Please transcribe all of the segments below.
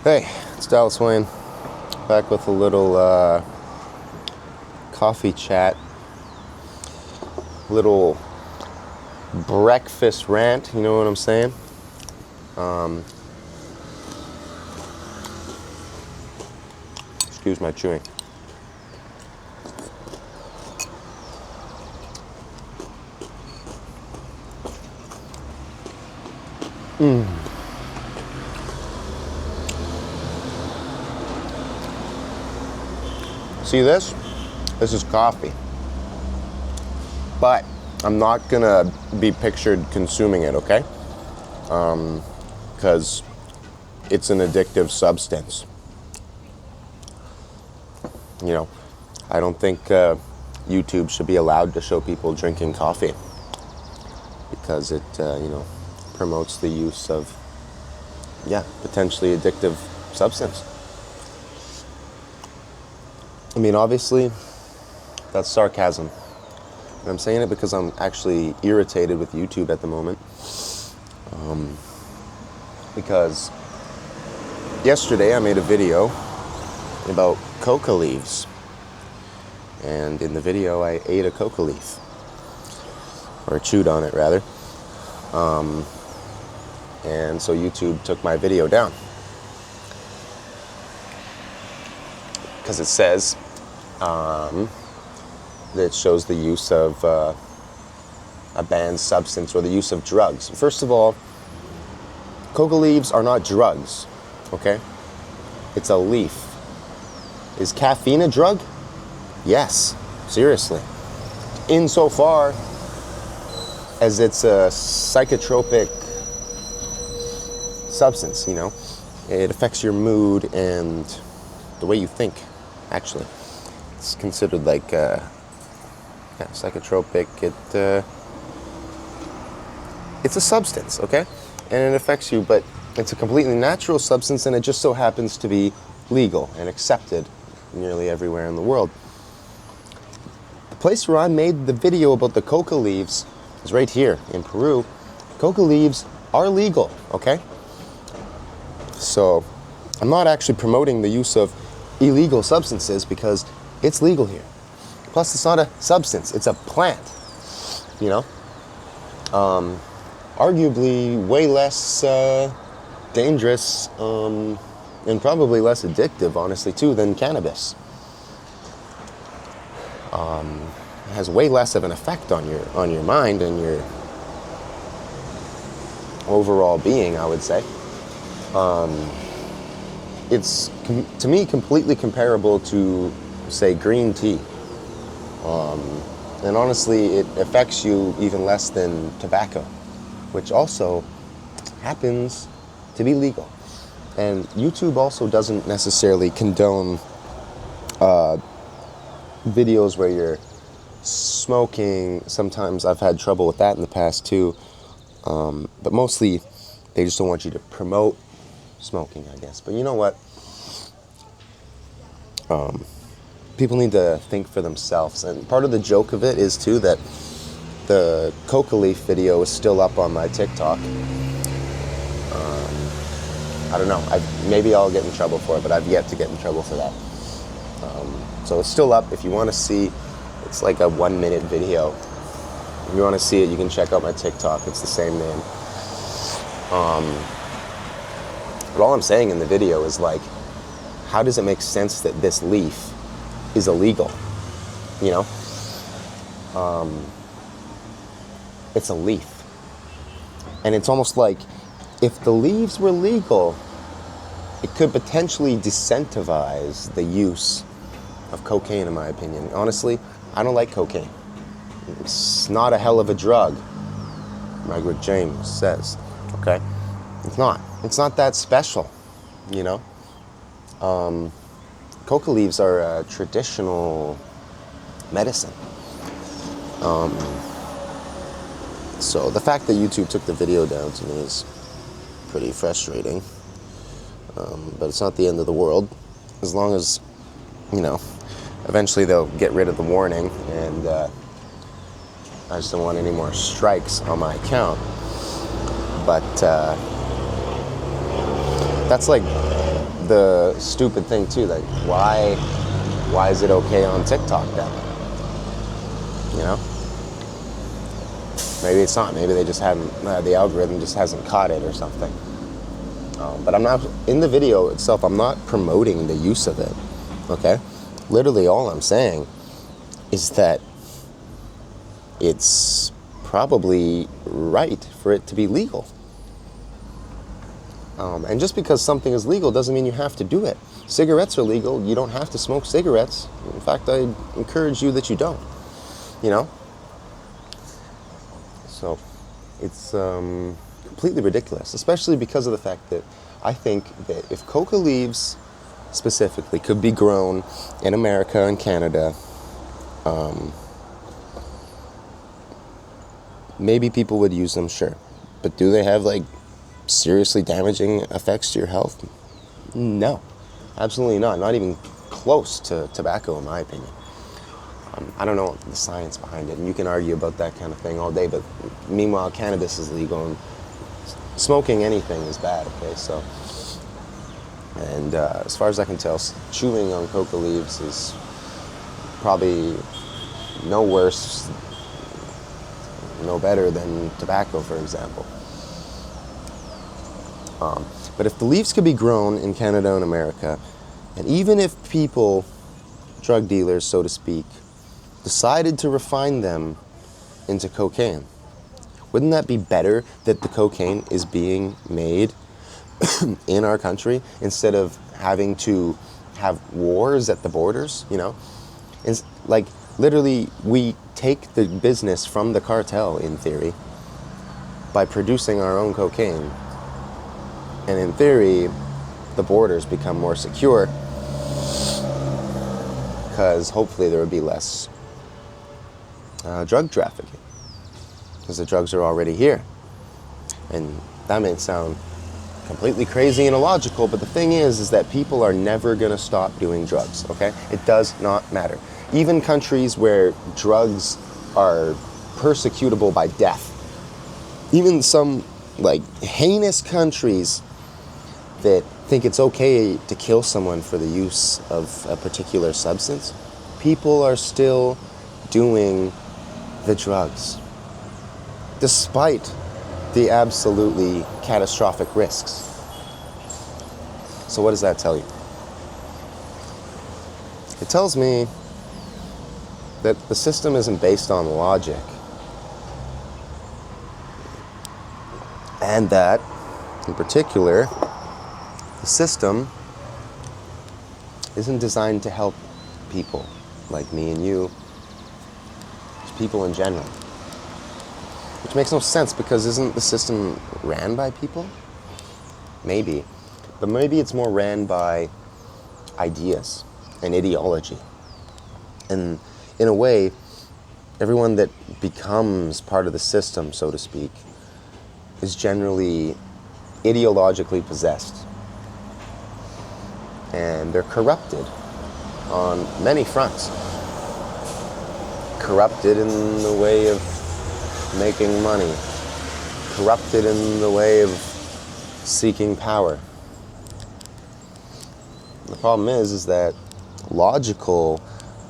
Hey, it's Dallas Wayne, back with a little coffee chat, little breakfast rant, you know what I'm saying? Excuse my chewing. See this? This is coffee. But I'm not gonna be pictured consuming it, okay? Because it's an addictive substance. You know, I don't think YouTube should be allowed to show people drinking coffee because it, promotes the use of, potentially addictive substance. I mean, obviously, that's sarcasm. And I'm saying it because I'm actually irritated with YouTube at the moment. Because yesterday I made a video about coca leaves. And in the video I ate a coca leaf. Or chewed on it, rather. And so YouTube took my video down. Because it says that it shows the use of a banned substance or the use of drugs. First of all, coca leaves are not drugs, okay? It's a leaf. Is caffeine a drug? Yes, seriously. Insofar as it's a psychotropic substance, you know? It affects your mood and the way you think, actually. It's considered like psychotropic. It's a substance, okay? And it affects you, but it's a completely natural substance, and it just so happens to be legal and accepted nearly everywhere in the world. The place where I made the video about the coca leaves is right here in Peru. Coca leaves are legal, okay? So I'm not actually promoting the use of illegal substances because it's legal here. Plus, it's not a substance, it's a plant, you know? Arguably way less dangerous and probably less addictive, honestly, too, than cannabis. It has way less of an effect on your mind and your overall being, I would say. It's, to me, completely comparable to, say, green tea. And honestly, it affects you even less than tobacco, which also happens to be legal. And YouTube also doesn't necessarily condone videos where you're smoking. Sometimes I've had trouble with that in the past too. But mostly, they just don't want you to promote smoking, I guess. But you know what? People need to think for themselves. And part of the joke of it is, too, that the coca leaf video is still up on my TikTok. I don't know. Maybe I'll get in trouble for it, but I've yet to get in trouble for that. So it's still up. If you want to see, it's like a 1-minute video. If you want to see it, you can check out my TikTok. It's the same name. But all I'm saying in the video is, like, how does it make sense that this leaf is illegal? You know? It's a leaf. And it's almost like if the leaves were legal, it could potentially disincentivize the use of cocaine, in my opinion. Honestly, I don't like cocaine. It's not a hell of a drug, Margaret James says, okay? It's not. It's not that special, you know? Coca leaves are a traditional medicine. So the fact that YouTube took the video down to me is pretty frustrating. But it's not the end of the world. As long as, you know, eventually they'll get rid of the warning, and I just don't want any more strikes on my account. But that's like the stupid thing too, like why is it okay on TikTok then? You know? Maybe it's not. Maybe they just haven't, the algorithm just hasn't caught it or something. But I'm not, in the video itself, I'm not promoting the use of it, okay? Literally all I'm saying is that it's probably right for it to be legal. And just because something is legal doesn't mean you have to do it. Cigarettes are legal. You don't have to smoke cigarettes. In fact, I encourage you that you don't, you know? So it's completely ridiculous, especially because of the fact that I think that if coca leaves specifically could be grown in America and Canada, maybe people would use them, sure. But do they have like seriously damaging effects to your health? No, absolutely not. Not even close to tobacco, in my opinion. I don't know the science behind it, and you can argue about that kind of thing all day, but meanwhile, cannabis is legal, and smoking anything is bad, okay? So, and as far as I can tell, chewing on coca leaves is probably no worse, no better than tobacco, for example. But if the leaves could be grown in Canada and America, and even if people, drug dealers, so to speak, decided to refine them into cocaine, wouldn't that be better that the cocaine is being made in our country instead of having to have wars at the borders, you know? It's like, literally, we take the business from the cartel, in theory, by producing our own cocaine. And in theory, the borders become more secure because hopefully there would be less drug trafficking, because the drugs are already here. And that may sound completely crazy and illogical, but the thing is that people are never going to stop doing drugs, okay? It does not matter. Even countries where drugs are persecutable by death, even some like heinous countries that think it's okay to kill someone for the use of a particular substance, people are still doing the drugs, despite the absolutely catastrophic risks. So what does that tell you? It tells me that the system isn't based on logic, and that, in particular, the system isn't designed to help people like me and you, just people in general. Which makes no sense, because isn't the system ran by people? Maybe. But maybe it's more ran by ideas and ideology. And in a way, everyone that becomes part of the system, so to speak, is generally ideologically possessed. And they're corrupted on many fronts. Corrupted in the way of making money. Corrupted in the way of seeking power. The problem is that logical,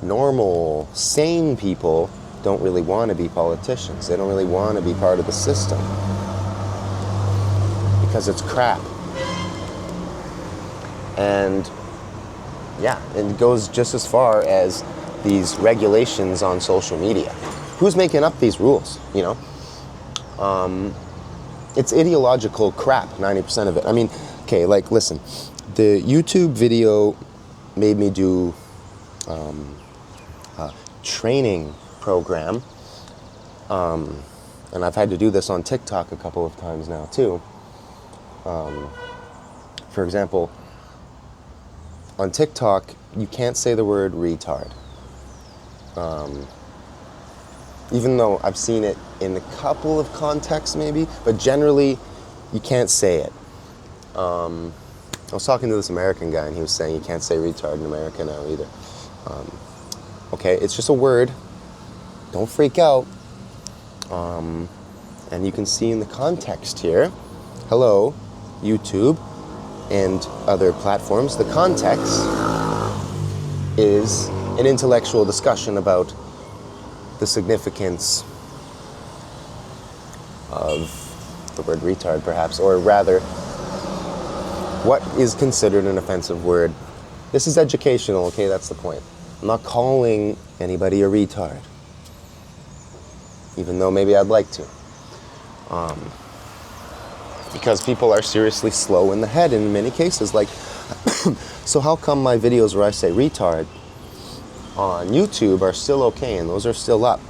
normal, sane people don't really want to be politicians. They don't really want to be part of the system, because it's crap. And yeah, it goes just as far as these regulations on social media. Who's making up these rules, you know? It's ideological crap, 90% of it. I mean, okay, like, listen, the YouTube video made me do a training program, and I've had to do this on TikTok a couple of times now, too. For example, on TikTok, you can't say the word retard. Even though I've seen it in a couple of contexts maybe, but generally you can't say it. I was talking to this American guy, and he was saying you can't say retard in America now either. Okay, it's just a word. Don't freak out. And you can see in the context here, hello, YouTube, and other platforms, the context is an intellectual discussion about the significance of the word retard, perhaps, or rather, what is considered an offensive word. This is educational, okay? That's the point. I'm not calling anybody a retard, even though maybe I'd like to. Because people are seriously slow in the head in many cases. Like, so how come my videos where I say retard on YouTube are still okay and those are still up?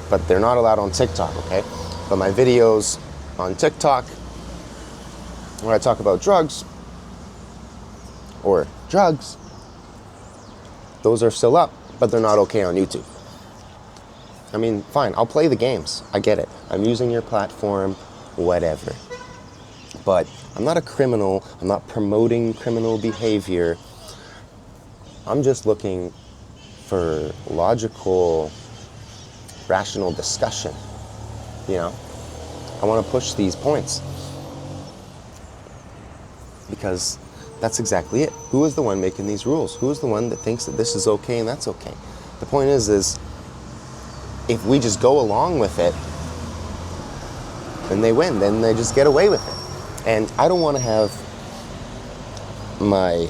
But they're not allowed on TikTok, okay? But my videos on TikTok, where I talk about drugs, those are still up, but they're not okay on YouTube. I mean, fine, I'll play the games. I get it. I'm using your platform, whatever. But I'm not a criminal. I'm not promoting criminal behavior. I'm just looking for logical, rational discussion. You know? I want to push these points. Because that's exactly it. Who is the one making these rules? Who is the one that thinks that this is okay and that's okay? The point is if we just go along with it, then they win. Then they just get away with it. And I don't want to have my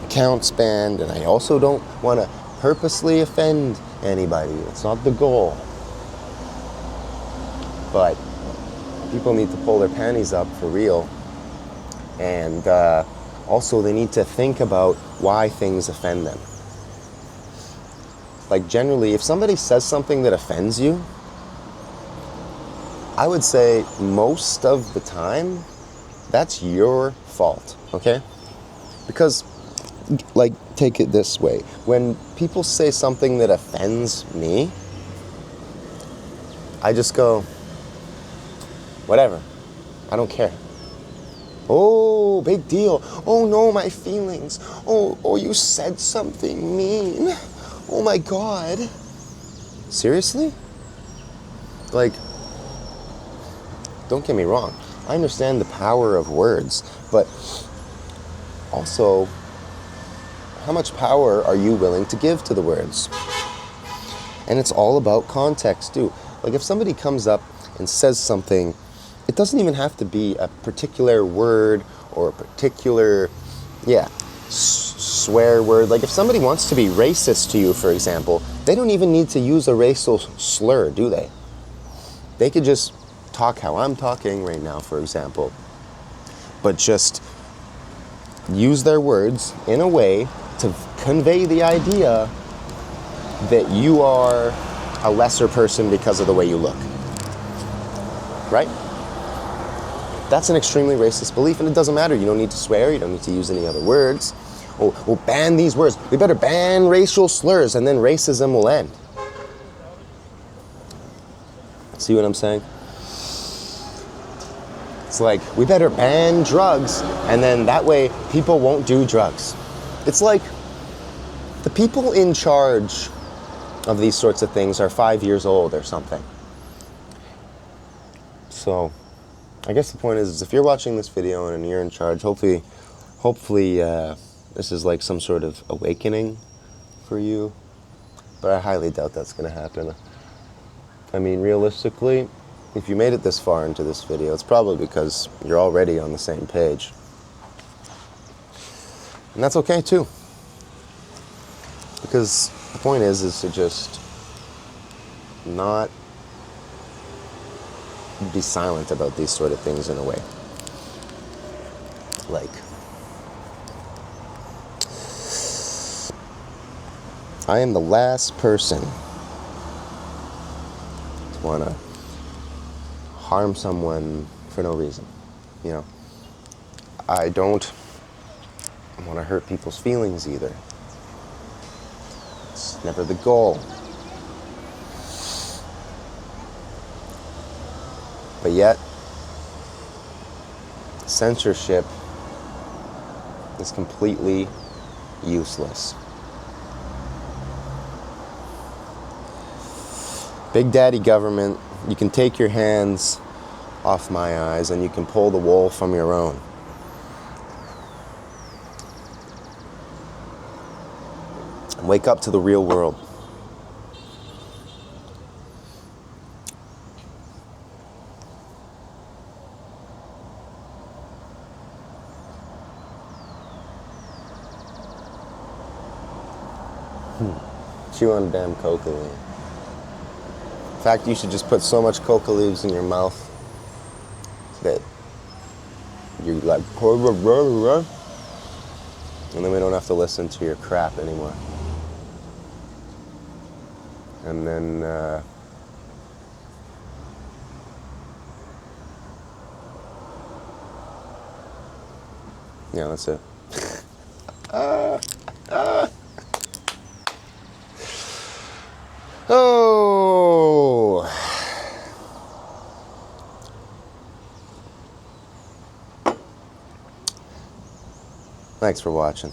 accounts banned, and I also don't want to purposely offend anybody. It's not the goal. But people need to pull their panties up for real. And also they need to think about why things offend them. Like generally, if somebody says something that offends you, I would say most of the time, that's your fault, okay? Because, like, take it this way. When people say something that offends me, I just go, whatever, I don't care. Oh, big deal. Oh no, my feelings. Oh, you said something mean. Oh my God. Seriously? Like, don't get me wrong. I understand the power of words, but also, how much power are you willing to give to the words? And it's all about context too. Like if somebody comes up and says something, it doesn't even have to be a particular word or a particular, swear word. Like if somebody wants to be racist to you, for example, they don't even need to use a racial slur, do they? They could just talk how I'm talking right now, for example, but just use their words in a way to convey the idea that you are a lesser person because of the way you look. Right? That's an extremely racist belief, and it doesn't matter. You don't need to swear. You don't need to use any other words. Oh, we'll ban these words. We better ban racial slurs, and then racism will end. See what I'm saying? It's like, we better ban drugs, and then that way people won't do drugs. It's like the people in charge of these sorts of things are 5 years old or something. So I guess the point is if you're watching this video and you're in charge, hopefully this is like some sort of awakening for you. But I highly doubt that's going to happen. I mean, realistically, if you made it this far into this video, it's probably because you're already on the same page. And that's okay too. Because the point is to just not be silent about these sort of things in a way. Like, I am the last person to want to harm someone for no reason. You know, I don't want to hurt people's feelings either. It's never the goal. But yet, censorship is completely useless. Big Daddy government, you can take your hands off my eyes, and you can pull the wool from your own. And wake up to the real world. Chew on damn coca leaf. In fact, you should just put so much coca leaves in your mouth that you're like, and then we don't have to listen to your crap anymore. And then, yeah, that's it. Oh. Thanks for watching.